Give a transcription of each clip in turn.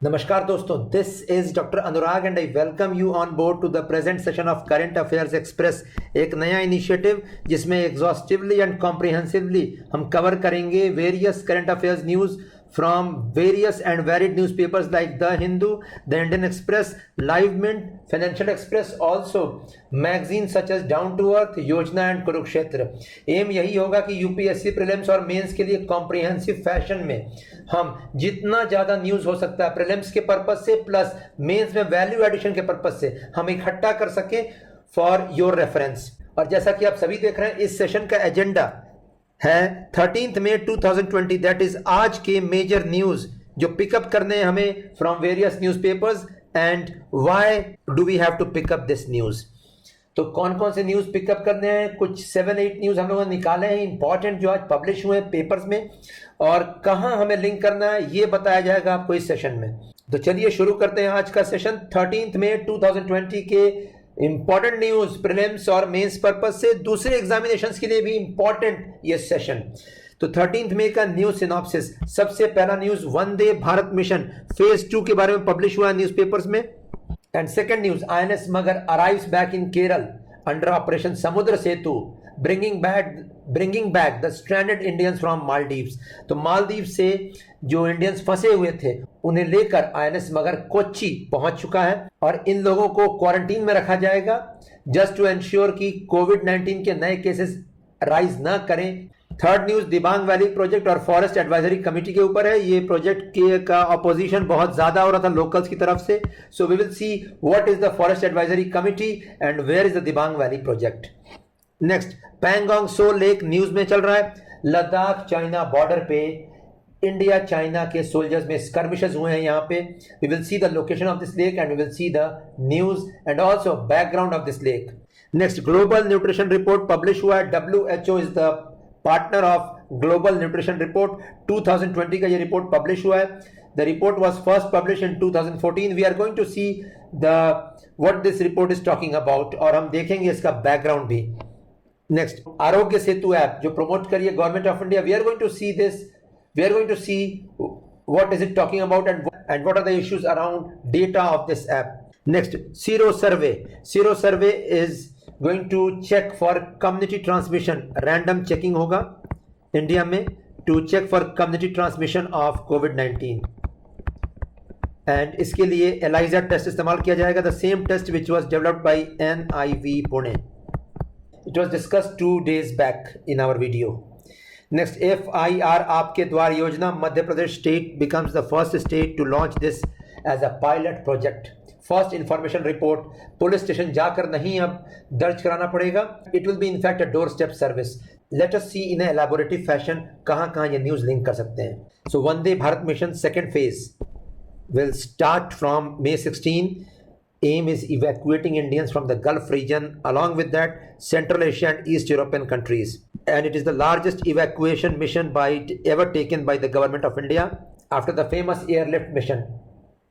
नमस्कार दोस्तों, this is doctor Anurag and I welcome you on board to the present session of current affairs express. एक नया initiative जिसमें exhaustively and comprehensively हम cover करेंगे various current affairs news from various and varied newspapers like The Hindu, The Indian Express, Live Mint, Financial Express, also magazines such as Down to Earth, योजना and Kurukshetra. M यही होगा कि UPSC prelims और mains के लिए comprehensive fashion में हम जितना ज़्यादा न्यूज़ हो सकता है प्रीलिम्स के पर्पज से प्लस मेंस में वैल्यू एडिशन के पर्पज से हम इकट्ठा कर सकें फॉर योर रेफरेंस। और जैसा कि आप सभी देख रहे हैं, इस सेशन का एजेंडा है 13 मई 2020, दैट इज आज के मेजर न्यूज जो पिकअप करने हैं हमें from various newspapers and why do we have to pick up this news. तो कौन कौन से न्यूज पिकअप करने हैं, कुछ 7-8 न्यूज हम लोगों ने निकाले हैं इंपॉर्टेंट जो आज पब्लिश हुए हैं पेपर्स में, और कहां हमें लिंक करना है ये बताया जाएगा आपको इस सेशन में। तो चलिए शुरू करते हैं आज का सेशन। 13 मई 2020 के इंपॉर्टेंट न्यूज प्रीलिम्स और मेंस पर्पस से, दूसरे एग्जामिनेशंस के लिए भी इंपॉर्टेंट ये सेशन। तो 13 मई का न्यूज सिनॉप्सिस। सबसे पहला news Vande Bharat mission phase 2 के बारे में पब्लिश हुआ है न्यूज़पेपर्स में। And second news, INS Magar arrives back in Kerala under operation Samudra Setu, bringing back the stranded Indians from Maldives. तो मालदीव से जो इंडियंस फंसे हुए थे उन्हें लेकर आईएनएस मगर कोच्चि पहुंच चुका है और इन लोगों को क्वारंटीन में रखा जाएगा जस्ट टू एंश्योर कि कोविड-19 के नए केसेस राइज ना करें। Third news, Dibang valley project और फॉरेस्ट एडवाइजरी कमेटी के ऊपर है। ये प्रोजेक्ट के का ऑपोजिशन बहुत ज्यादा हो रहा था लोकल्स की तरफ से। So we will see what is the forest advisory committee and where is the Dibang valley project. Next, Pangong so lake news में चल रहा है। लद्दाख चाइना बॉर्डर पे इंडिया चाइना के सोल्जर्स में स्कर्मिशेस हुए हैं यहाँ पे। We will see the location of this lake and we will see the news and also background of this lake. Next, global nutrition report publish हुआ है। WHO is the partner of global nutrition report. 2020 का ये report publish हुआ है। The report was first publish in 2014। We are going to see the what this report is talking about और हम देखेंगे इसका बैकग्राउंड भी। नेक्स्ट, आरोग्य सेतु ऐप जो प्रमोट करिए government of India. We are going to see this, we are going to see what is it talking about and what are the issues around data of this app. Next, Sero survey is going to check for community transmission. Random checking होगा India में to check for community transmission of COVID-19 and इसके लिए ELISA test इस्तेमाल किया जाएगा, the same test which was developed by NIV Pune. It was discussed 2 days back in our video. Next, FIR आपके द्वार योजना, Madhya Pradesh state becomes the first state to launch this as a pilot project. First information report police station जाकर नहीं अब दर्ज कराना पड़ेगा। It will be in fact a door step service. Let us see in elaborative fashion कहाँ ये news link कर सकते हैं। So Vande Bharat mission second phase will start from May 16। Aim is evacuating Indians from the Gulf region, along with that Central Asia and East European countries. And it is the largest evacuation mission ever taken by the government of India after the famous airlift mission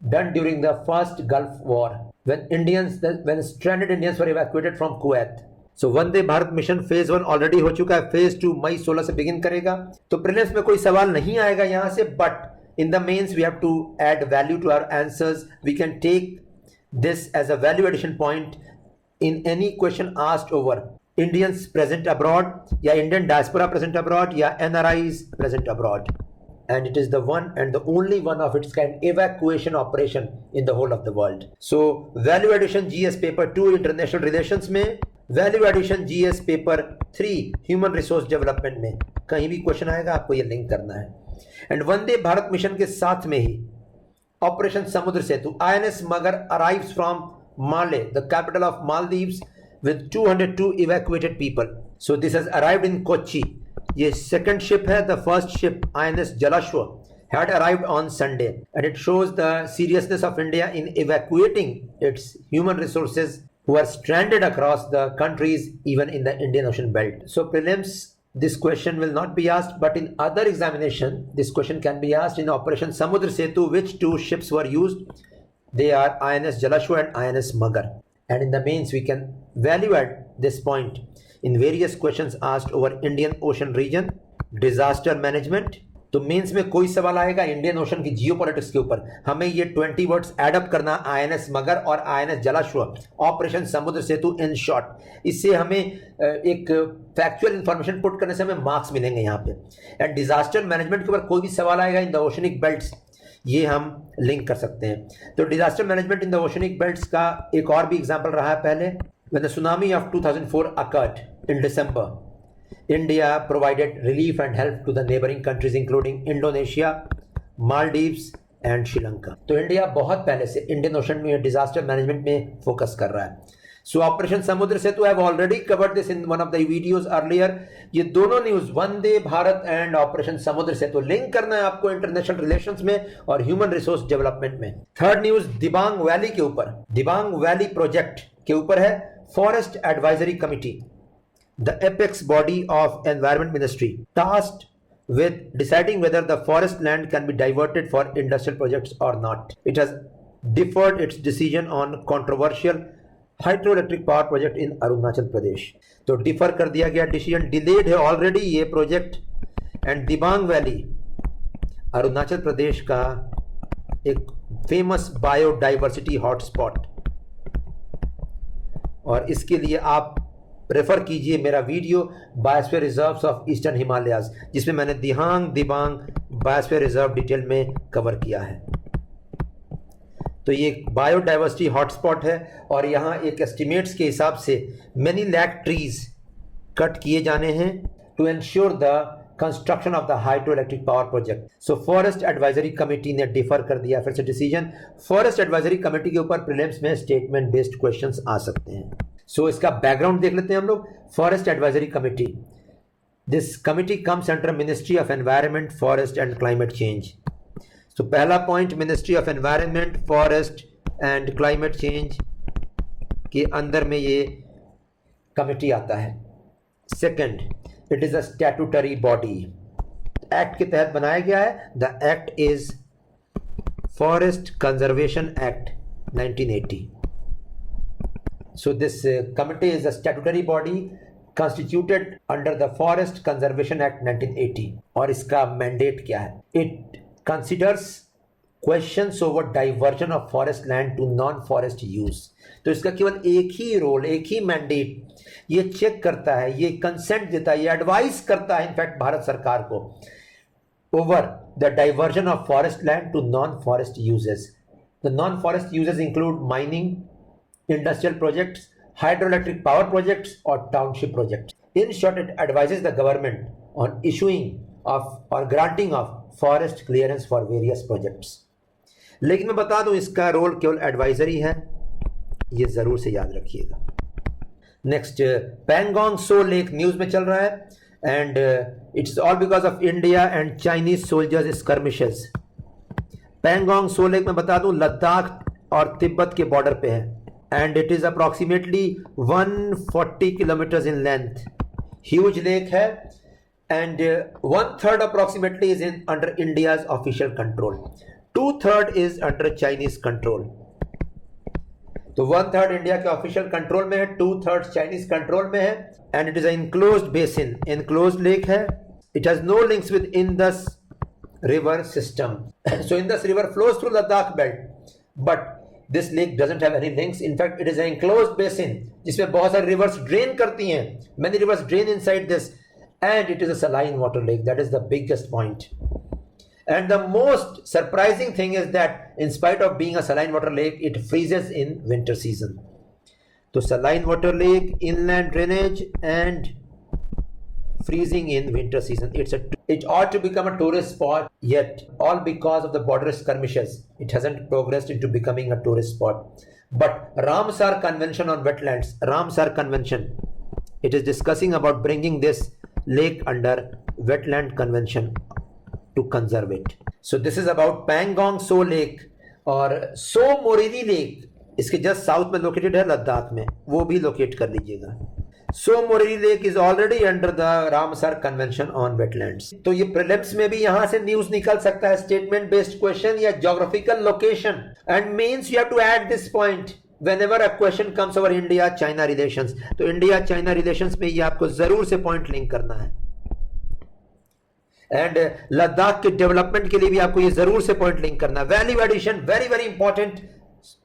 done during the first Gulf War when stranded Indians were evacuated from Kuwait. So Vande Bharat mission phase 1 already हो चुका है, phase 2 मई 16 से begin करेगा। तो prelims में कोई सवाल नहीं आएगा यहाँ से, but in the mains we have to add value to our answers. We can take this as a value addition point in any question asked over Indians present abroad या Indian diaspora present abroad या NRIs present abroad, and it is the one and the only one of its kind evacuation operation in the whole of the world. So value addition GS paper 2 international relations में, value addition GS paper 3 human resource development में कहीं भी question आएगा आपको ये link करना है। And Vande Bharat mission के साथ में ही ऑपरेशन समुद्र सेतु, INS मगर arrives from Malé, the capital of Maldives, with 202 evacuated people. So this has arrived in Kochi. ये second ship है, the first ship INS Jalashwa had arrived on Sunday, and it shows the seriousness of India in evacuating its human resources who are stranded across the countries, even in the Indian Ocean belt. So prelims, this question will not be asked, but in other examination, this question can be asked in Operation Samudra Setu. Which 2 ships were used? They are INS Jalashwa and INS Magar. And in the mains, we can value add this point in various questions asked over Indian Ocean region, disaster management, तो mains में कोई सवाल आएगा Indian ocean की geopolitics के ऊपर, हमें ये 20 वर्ड्स ऐड अप करना, आईएनएस मगर और INS Jalashwa, operation Samudra Setu in short. इससे हमें एक फैक्चुअल इंफॉर्मेशन पुट करने से हमें मार्क्स मिलेंगे यहाँ पे। एंड डिजास्टर मैनेजमेंट के ऊपर कोई भी सवाल आएगा इन द ओशनिक बेल्ट्स, ये हम लिंक कर सकते हैं। तो disaster management in the oceanic belts का एक और भी एग्जाम्पल रहा है पहले। When the tsunami of 2004 occurred in December, India provided relief and help to the neighboring countries including Indonesia, Maldives and Sri Lanka. तो इंडिया बहुत पहले से इंडियन ओशन में डिजास्टर मैनेजमेंट में फोकस कर रहा है। So operation Samudra Setu, I have already covered this in one of the videos earlier. ये दोनों news, Vande Bharat and operation Samudra Setu, link करना है आपको इंटरनेशनल रिलेशंस में और ह्यूमन रिसोर्स डेवलपमेंट में। थर्ड न्यूज दिबांग वैली के ऊपर, दिबांग वैली प्रोजेक्ट के ऊपर है। Forest advisory committee, the apex body of environment ministry, tasked with deciding whether the forest land can be diverted for industrial projects or not. It has deferred its decision on controversial hydroelectric power project in Arunachal Pradesh. तो differ कर दिया गया, decision delayed है already ये project. And Dibang valley Arunachal Pradesh का एक famous biodiversity hotspot, और इसके लिए आप रेफर कीजिए मेरा video biosphere reserves of eastern Himalayas, जिसमें मैंने दिबांग बायोस्फीयर रिजर्व डिटेल में कवर किया है। तो ये बायोडाइवर्सिटी हॉटस्पॉट है और यहाँ एक एस्टिमेट्स के हिसाब से मेनी लैक ट्रीज कट किए जाने हैं to ensure the construction of the hydro electric power project. So forest advisory committee ने डिफर कर दिया फिर से डिसीजन। फॉरेस्ट एडवाइजरी कमेटी के ऊपर प्रीलिम्स में स्टेटमेंट बेस्ड क्वेश्चंस आ सकते हैं। सो इसका बैकग्राउंड देख लेते हैं हम लोग। Forest advisory committee, this committee comes under ministry of environment, forest and climate change. So पहला point, ministry of environment, forest and climate change के अंदर में ये कमिटी आता है। Second, it is a statutory body, act के तहत बनाया गया है। The act is forest conservation act 1980। So this committee is a statutory body constituted under the Forest Conservation Act 1980। और इसका mandate क्या है? It considers questions over diversion of forest land to non-forest use। तो इसका केवल एक ही role, एक ही mandate, ये चेक करता है, ये कंसेंट देता है, ये एडवाइस करता है इनफैक्ट भारत सरकार को over the diversion of forest land to non forest uses. The non forest uses include mining, industrial projects, hydroelectric power projects or township projects. In short, it advises the government on issuing of or granting of forest clearance for various projects। लेकिन मैं बता दूं इसका role केवल advisory है, ये जरूर से याद रखिएगा। नेक्स्ट, पैंगोंग सो लेक न्यूज में चल रहा है and it's all because of India and Chinese soldiers skirmishes. Pangong so lake में बता दूं लद्दाख और तिब्बत के बॉर्डर पे है and it is approximately 140 kilometers in length। Huge lake है and 1/3 approximately is in under India's official control, 2/3 is under Chinese control। तो 1/3 India के ऑफिशियल कंट्रोल में है, 2/3 चाइनीज कंट्रोल में है and it is an enclosed basin, enclosed lake है। It has no links with Indus river system। So Indus river flows through Ladakh belt but this lake doesn't have any links। In fact, it is an enclosed basin जिसमें बहुत सारे rivers drain करती हैं। Many rivers drain inside this and it is a saline water lake। That is the biggest point। And the most surprising thing is that in spite of being a saline water lake, it freezes in winter season। तो saline water lake, inland drainage and freezing in winter season। It ought to become a tourist spot, yet all because of the border skirmishes it hasn't progressed into becoming a tourist spot। But Ramsar Convention on Wetlands, Ramsar Convention, it is discussing about bringing this lake under Wetland Convention to conserve it। So this is about Pangong So Lake और So Moriri Lake, इसके just south में located है लद्दाख में, वो भी locate कर लीजिएगा। So Moriri Lake is already under the Ramsar Convention on Wetlands। तो ये प्रीलिम्स में भी यहां से न्यूज निकल सकता है, स्टेटमेंट बेस्ड क्वेश्चन या geographical location. And means you have to add this point whenever a question comes over India China relations। तो इंडिया चाइना रिलेशंस में ये आपको जरूर से पॉइंट लिंक करना है। एंड लद्दाख के डेवलपमेंट के लिए भी आपको ये जरूर से पॉइंट लिंक करना. Value addition very very important.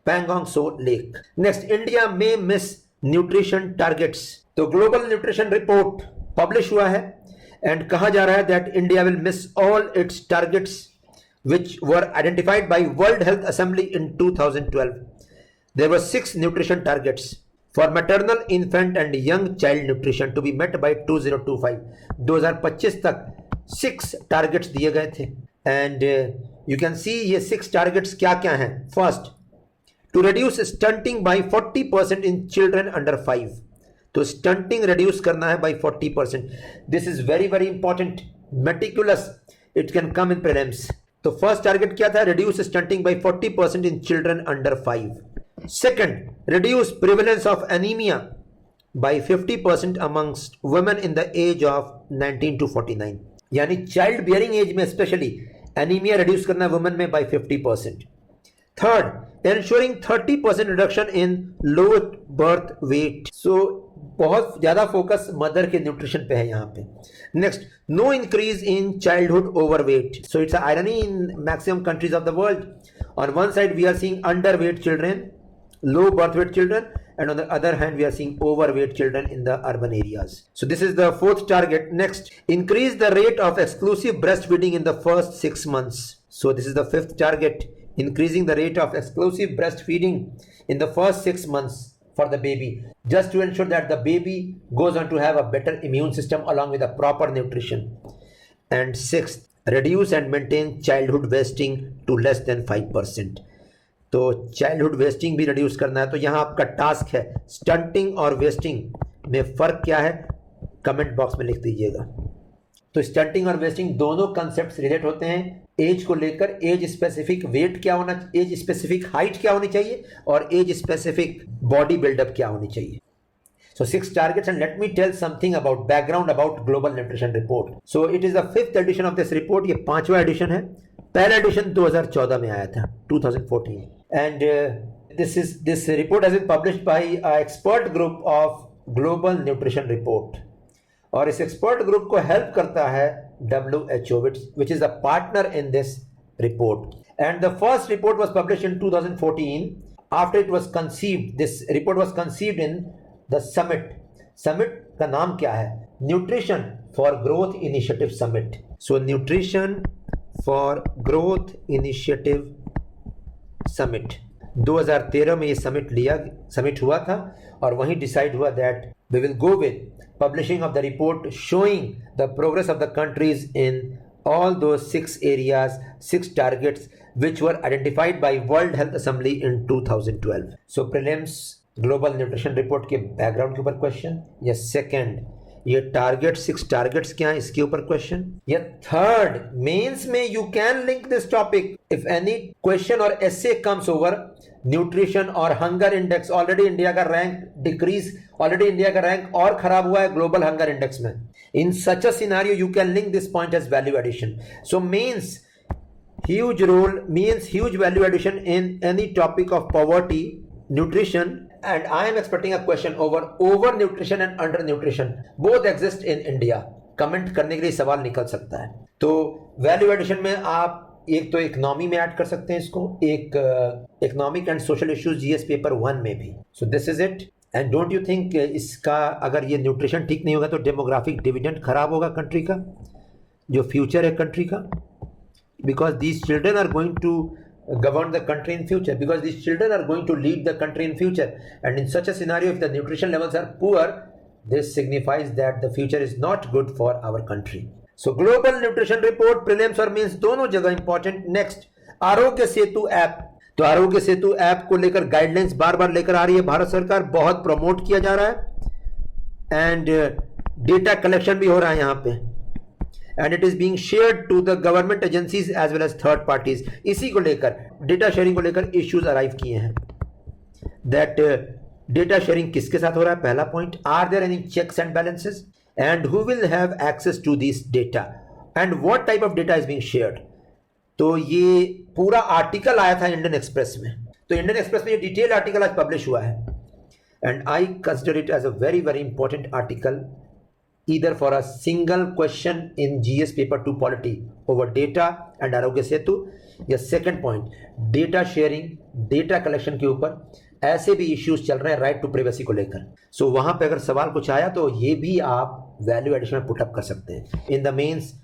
Pangong सो लेक. नेक्स्ट, इंडिया में मिस न्यूट्रिशन टारगेट्स. तो ग्लोबल न्यूट्रिशन रिपोर्ट पब्लिश हुआ है एंड कहा जा रहा है that India will miss all its targets which were identified by World Health Assembly in 2012. There were 6 nutrition targets for maternal, infant and young child nutrition to be met by 2025. 2025 तक 6 targets दिए गए थे and you can सी ये 6 targets क्या क्या हैं. First, to reduce stunting by 40% in children under 5. तो stunting reduce करना है by 40%. This is very very important. Meticulous, it can come in prelims. तो फर्स्ट टारगेट क्या था? Reduce stunting by 40% in children under 5. Second, reduce prevalence of anaemia by 50% amongst women in the age of 19 to 49. यानी child bearing age में specially anaemia reduce करना है women में by 50%. Third, ensuring 30% reduction in low birth weight. So बहुत ज्यादा focus mother के nutrition पे है यहाँ पे. Next, no increase in childhood overweight. So it's irony in maximum countries of the world. On one side we are seeing underweight children, low birth weight children, and on the other hand we are seeing overweight children in the urban areas. So this is the fourth target. Next, increase the rate of exclusive breastfeeding in the first 6 months. So this is the fifth target, increasing the rate of exclusive breastfeeding in the first 6 months for the baby, just to ensure that the baby goes on to have a better immune system along with a proper nutrition. And sixth, reduce and maintain childhood wasting to less than 5%. तो childhood wasting भी reduce करना है. तो यहाँ आपका task है stunting और wasting में फर्क क्या है, कमेंट बॉक्स में लिख दीजिएगा. तो स्टंटिंग और वेस्टिंग दोनों कंसेप्ट्स रिलेट होते हैं एज को लेकर. एज स्पेसिफिक वेट क्या होना, एज स्पेसिफिक हाइट क्या होनी चाहिए और एज स्पेसिफिक बॉडी बिल्डअप क्या होनी चाहिए. So 6 targets, and let me tell something about background about Global Nutrition Report. So it is the 5th edition of this report. ये 5वां एडिशन है. पहला एडिशन 2014 में आया था, 2014. And this report has been published by an expert group of Global Nutrition Report. और इस expert group को हेल्प करता है WHO, which is a partner in this report. And the first report was published in 2014. After it was conceived, this report was conceived in the summit. Summit का नाम क्या है? Nutrition for Growth Initiative Summit. So Nutrition for Growth Initiative Summit 2013 में ये summit हुआ था और वहीं डिसाइड हुआ that we will go with publishing of the report showing the progress of the countries in all those 6 areas, 6 targets which were identified by World Health Assembly in 2012. So prelims global nutrition report के background के ऊपर question, या second ये target 6 targets क्या है इसके ऊपर question, या थर्ड मेंस में you can link this topic if any question और एसे कम्स ओवर न्यूट्रिशन और हंगर इंडेक्स. ऑलरेडी इंडिया का रैंक डिक्रीज, ऑलरेडी इंडिया का रैंक और खराब हुआ है ग्लोबल हंगर इंडेक्स में. In such a scenario you can link this point as value addition. So means huge role, means huge value addition in any topic of poverty, nutrition, and I am expecting a question over nutrition and under nutrition both exist in India. Comment करने के लिए सवाल निकल सकता है. तो value addition में आप एक तो इकोनॉमी में ऐड कर सकते हैं इसको, एक economic and social issues GS paper 1 में भी. So this is it. And don't you think इसका अगर ये न्यूट्रिशन ठीक नहीं होगा तो डेमोग्राफिक डिविडेंड खराब होगा कंट्री का, जो फ्यूचर है कंट्री का, because these children are going to govern the country in future, because these children are going to lead the country in future, and in such a scenario if the nutrition levels are poor, this signifies that the future is not good for our country. So global nutrition report prelims और means दोनों जगह important. Next, आरोग्य Setu app. तो आरोग्य Setu app को लेकर guidelines बार बार लेकर आ रही है भारत सरकार, बहुत प्रमोट किया जा रहा है एंड डेटा कलेक्शन भी हो रहा है यहाँ पे, and it is being shared to the government agencies as well as third parties. इसी को लेकर डेटा शेयरिंग को लेकर इश्यूज अराइव किए हैं. दैट डेटा शेयरिंग किसके साथ हो रहा है, पहला point. Are there any checks and balances and who will have access to this data and what type of data is being shared. तो ये पूरा आर्टिकल आया था इंडियन एक्सप्रेस में. तो इंडियन एक्सप्रेस में ये डिटेल आर्टिकल आज पब्लिश हुआ है and I consider it as a very very important article either for a single question in GS paper 2 polity over data and Aarogya Setu, या second point data sharing, data collection के ऊपर ऐसे भी issues चल रहे हैं राइट टू प्राइवेसी को लेकर. सो वहां पे अगर सवाल कुछ आया तो ये भी आप वैल्यू एडिशन में पुटअप कर सकते हैं. In the mains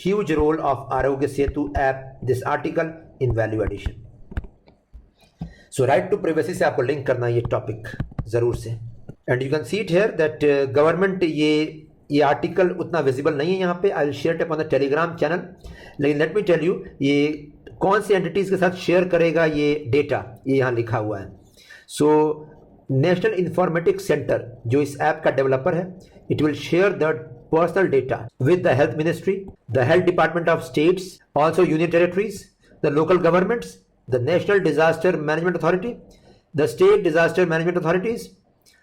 huge role of Aarogya Setu app, this article in value addition. So right to privacy से आपको लिंक करना है ये टॉपिक जरूर से. And you can see it here that government, ये आर्टिकल उतना विजिबल नहीं है यहाँ पे. I will share it upon the Telegram channel. लेकिन लेट मी टेल यू ये कौन सी एंटिटीज के साथ शेयर करेगा ये डेटा, ये यहाँ लिखा हुआ है. सो नेशनल इंफॉर्मेटिक्स सेंटर जो इस ऐप का डेवलपर है, it will share the personal data with the health ministry, the health department of states, also union territories, the local governments, the national disaster management authority, the state disaster management authorities,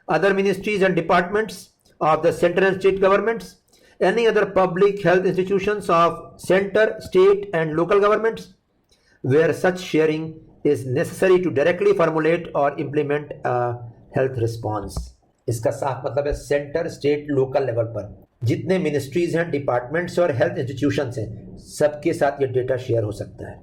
other ministries and departments of the center and state governments, any other public health institutions of center, state and local governments where such sharing is necessary to directly formulate or implement a health response. इसका साफ मतलब है centre, state, local level पर जितने ministries हैं, departments और health institutions हैं, सबके साथ ये डेटा शेयर हो सकता है.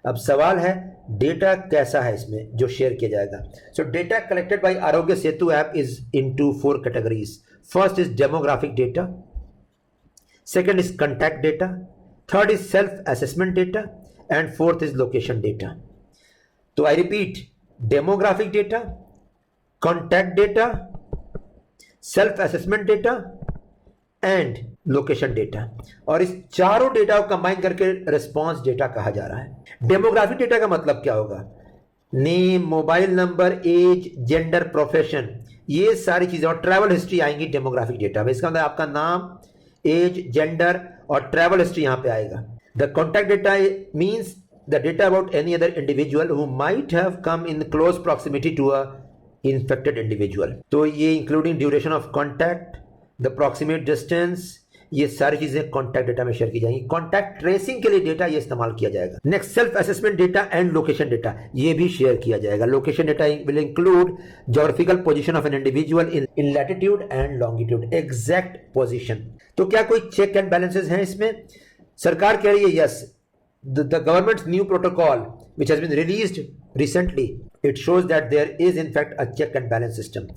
अब सवाल है डेटा कैसा है इसमें जो शेयर किया जाएगा. सो data collected by Aarogya Setu app is into 4 categories. First is demographic data, second is contact data, third is self assessment data and fourth is location data. तो I repeat, demographic data, contact data, self assessment data and location data. और इस चारों data को combine करके response data कहा जा रहा है. डेमोग्राफिक डेटा का मतलब क्या होगा? Name, mobile number, age, gender, profession, ये सारी चीजें और ट्रैवल हिस्ट्री आएंगी डेमोग्राफिक डेटा में. इसका मतलब आपका नाम, एज, जेंडर और ट्रैवल हिस्ट्री यहां पे आएगा. The contact data means the data about any other individual who might have come in close proximity to a infected individual. तो ये including duration of contact, the proximate distance, ये सारी चीजें contact data में share की जाएंगी. Contact tracing के लिए डेटा ये इस्तेमाल किया जाएगा. Next self assessment data and location data, ये भी शेयर किया जाएगा. Location data will include geographical position of an individual in latitude and longitude, exact position. तो क्या कोई चेक एंड बैलेंसेस हैं इसमें? सरकार कह रही है yes, the government's new protocol which has been released recently, it shows that there is in fact a check and balance system.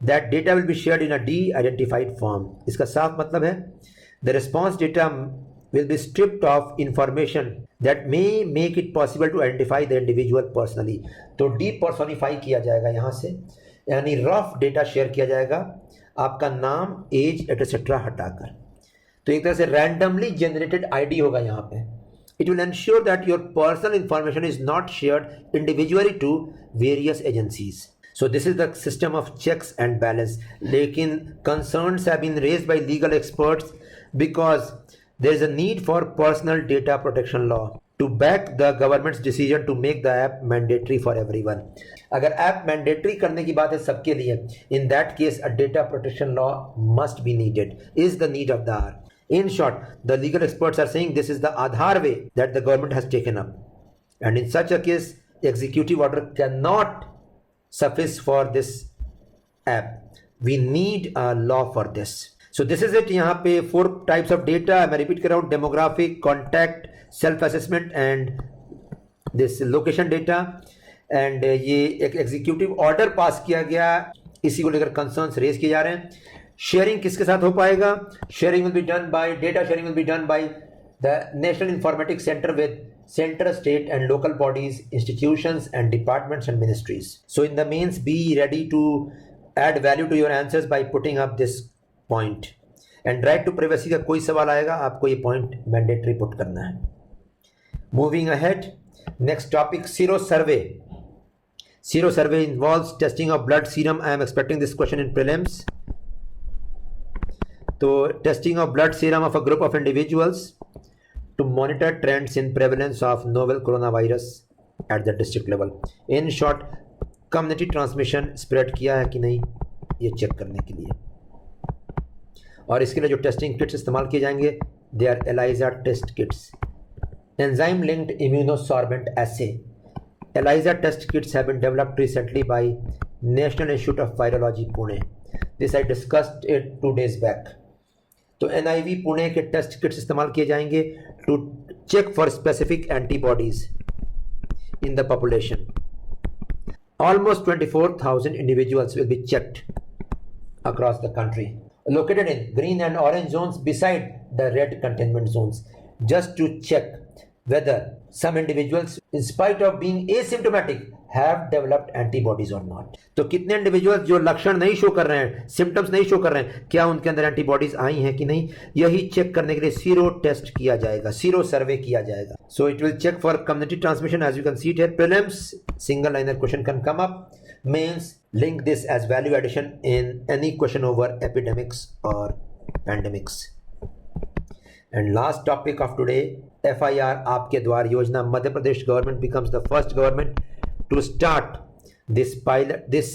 That data will be shared in a de-identified form. इसका साफ मतलब है the response data will be stripped of information that may make it possible to identify the individual personally. तो depersonify किया जाएगा यहाँ से, यानी रफ डेटा शेयर किया जाएगा आपका नाम, एज एटसेट्रा हटाकर. तो एक तरह से रैंडमली जनरेटेड आईडी होगा यहाँ पे. It will ensure that your personal information is not shared individually to various agencies. So this is the system of checks and balance. लेकिन concerns have been raised by legal experts because there is a need for personal data protection law to back the government's decision to make the app mandatory for everyone. अगर app mandatory करने की बात है सबके लिए, in that case a data protection law must be needed, is the need of the hour. In short, the legal experts are saying this is the Aadhaar way that the government has taken up, and in such a case executive order cannot suffice for this app. We need a law for this. So this is it. यहाँ पे 4 types of data मैं repeat कर रहा हूँ: demographic, contact, self assessment and this location data. And ये एक executive order पास किया गया, इसी को लेकर concerns raise किए जा रहे हैं. Sharing किसके साथ हो पाएगा? Sharing will be done by, data sharing will be done by the National Informatics Center with center, state and local bodies, institutions and departments and ministries. So in the means, be ready to add value to your answers by putting up this point. And right to privacy का कोई सवाल आएगा, आपको ये point mandatory put करना है. Moving ahead, next topic, sero survey. Sero survey involves testing of blood serum. I am expecting this question in prelims. So testing of blood serum of a group of individuals to monitor trends in prevalence of novel coronavirus at the district level. In short, community transmission spread किया है कि नहीं, ये check करने के लिए. और इसके लिए जो टेस्टिंग किट्स इस्तेमाल किए जाएंगे, they are ELISA test kits. Enzyme linked immunosorbent assay. ELISA test kits have been developed recently by National Institute of Virology, Pune. This I discussed it 2 days back. तो NIV पुणे के test kits इस्तेमाल किए जाएंगे to check for specific antibodies in the population. Almost 24,000 individuals will be checked across the country, located in green and orange zones beside the red containment zones, just to check whether some individuals, in spite of being asymptomatic, have developed antibodies or not. तो कितने individuals जो लक्षण नहीं show कर रहे हैं, symptoms नहीं show कर रहे हैं, क्या उनके अंदर एंटीबॉडीज आई हैं कि नहीं, यही चेक करने के लिए सीरो टेस्ट किया जाएगा, सीरो सर्वे किया जाएगा. So it will check for community transmission. As you can see it here, prelims single liner question can come up. Mains, link this as value addition in any question over epidemics or pandemics. And last topic of today, FIR आपके द्वार योजना. मध्य प्रदेश government becomes the first government to start this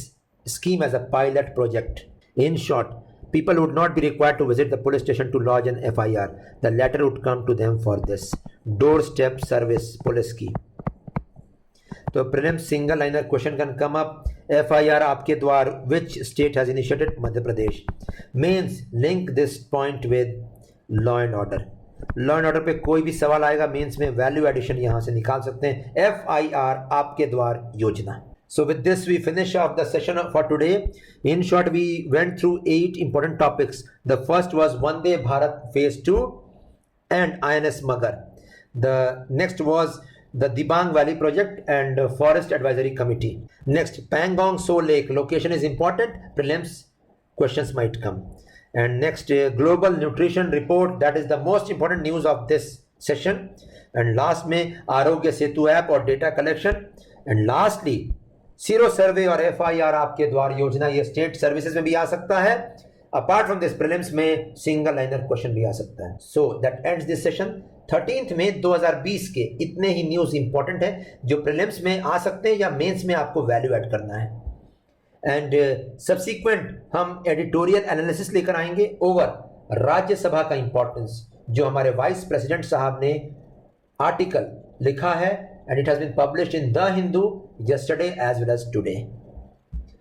scheme as a pilot project. In short, people would not be required to visit the police station to lodge an FIR. The letter would come to them for this doorstep service police की. तो prelim single liner question can come up. FIR आपके द्वार, which state has initiated? Madhya Pradesh. Mains, link this point with law and order. Law and order पे कोई भी सवाल आएगा mains में, वैल्यू एडिशन यहां से निकाल सकते हैं. FIR आपके द्वार योजना. So with this we finish off the session for today. In short, we went through 8 important topics. The first was Vande Bharat Phase 2 and INS Magar. The next was the Dibang Valley Project and Forest Advisory Committee. Next, Pangong So Lake. Location is important. Prelims questions might come. And next, Global Nutrition Report. That is the most important news of this session. And last में Aarogya Setu app और data collection. And lastly, sero survey और FIR आपके द्वार योजना. ये state services में भी आ सकता है. अपार्ट फ्रॉम दिस प्रीलिम्स में सिंगल लाइनर क्वेश्चन भी आ सकता है. So that ends this session. 13 मई 2020 के इतने ही न्यूज इंपॉर्टेंट है जो प्रीलिम्स में आ सकते हैं या मेंस में आपको वैल्यू ऐड करना है. एंड सब्सीक्वेंट हम एडिटोरियल एनालिसिस लेकर आएंगे ओवर राज्यसभा का इंपॉर्टेंस, जो हमारे वाइस प्रेसिडेंट साहब ने आर्टिकल लिखा है and it has been published in The Hindu yesterday as well as today.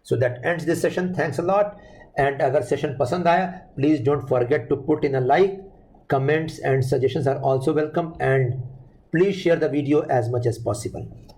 So that ends this session. Thanks a lot. And अगर सेशन पसंद आया, please don't forget to put in a like. Comments and suggestions are also welcome, and please share the video as much as possible.